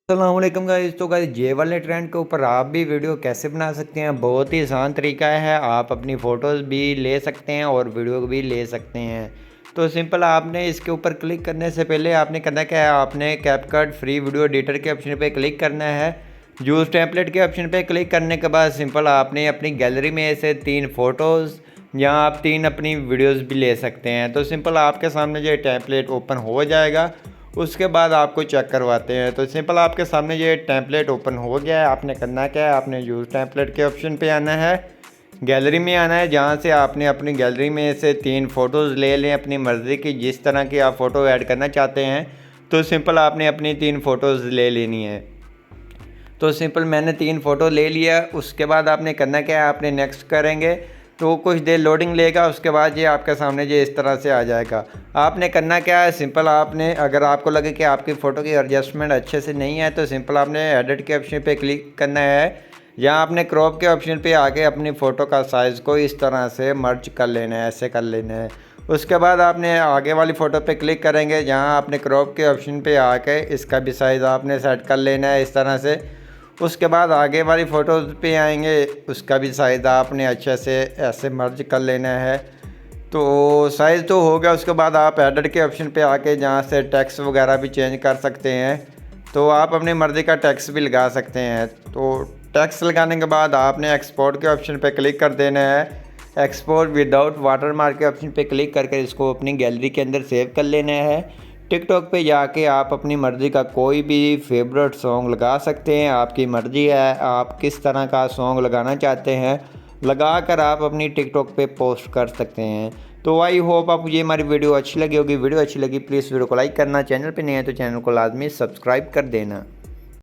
अस्सलामुअलैकुम गाइस। तो गाइस जे वाले ट्रेंड के ऊपर आप भी वीडियो कैसे बना सकते हैं, बहुत ही आसान तरीका है। आप अपनी फ़ोटोज़ भी ले सकते हैं और वीडियो भी ले सकते हैं। तो सिंपल आपने इसके ऊपर क्लिक करने से पहले आपने करना क्या है, आपने कैपकट फ्री वीडियो एडिटर के ऑप्शन पे क्लिक करना है। यूज़ टेम्पलेट के ऑप्शन पे क्लिक करने के बाद सिंपल आपने अपनी गैलरी में से 3 फ़ोटोज़ या आप 3 अपनी वीडियोज़ भी ले सकते हैं। तो सिंपल आपके सामने जो टेम्पलेट ओपन हो जाएगा, उसके बाद आपको चेक करवाते हैं। तो सिंपल आपके सामने ये टेम्पलेट ओपन हो गया है। आपने करना क्या है, आपने यूज़ टेम्पलेट के ऑप्शन पे आना है, गैलरी में आना है, जहाँ से आपने अपनी गैलरी में से 3 फ़ोटोज़ ले लें अपनी मर्ज़ी की, जिस तरह की आप फ़ोटो ऐड करना चाहते हैं। तो सिंपल आपने अपनी 3 फ़ोटोज़ ले लेनी है। तो सिंपल मैंने 3 फ़ोटो ले लिया। उसके बाद आपने करना क्या है, आपने नेक्स्ट करेंगे तो कुछ देर लोडिंग लेगा। उसके बाद ये आपके सामने ये इस तरह से आ जाएगा। आपने करना क्या है, सिंपल आपने अगर आपको लगे कि आपकी फ़ोटो की एडजस्टमेंट अच्छे से नहीं है तो सिंपल आपने एडिट के ऑप्शन पे क्लिक करना है, या आपने क्रॉप के ऑप्शन पे आके अपनी फ़ोटो का साइज़ को इस तरह से मर्ज कर लेना है, ऐसे कर लेना है। उसके बाद आपने आगे वाली फ़ोटो पे क्लिक करेंगे, जहाँ आपने क्रॉप के ऑप्शन पे आके इसका भी साइज़ आपने सेट कर लेना है इस तरह से। उसके बाद आगे वाली फ़ोटोज़ पे आएंगे, उसका भी साइज़ आपने अच्छे से ऐसे मर्ज कर लेना है। तो साइज़ तो हो गया। उसके बाद आप एडिट के ऑप्शन पे आके जहाँ से टेक्स्ट वगैरह भी चेंज कर सकते हैं। तो आप अपनी मर्ज़ी का टेक्स्ट भी लगा सकते हैं। तो टेक्स्ट लगाने के बाद आपने एक्सपोर्ट के ऑप्शन पे क्लिक कर देना है। एक्सपोर्ट विदाउट वाटरमार्क के ऑप्शन पे क्लिक करके इसको अपनी गैलरी के अंदर सेव कर लेना है। टिकटॉक पे जाके आप अपनी मर्ज़ी का कोई भी फेवरेट सॉन्ग लगा सकते हैं। आपकी मर्ज़ी है, आप किस तरह का सॉन्ग लगाना चाहते हैं, लगा कर आप अपनी टिकटॉक पे पोस्ट कर सकते हैं। तो आई होप आपको ये हमारी वीडियो अच्छी लगी होगी। वीडियो अच्छी लगी प्लीज़ वीडियो को लाइक करना, चैनल पे नहीं है तो चैनल को लाजमी सब्सक्राइब कर देना।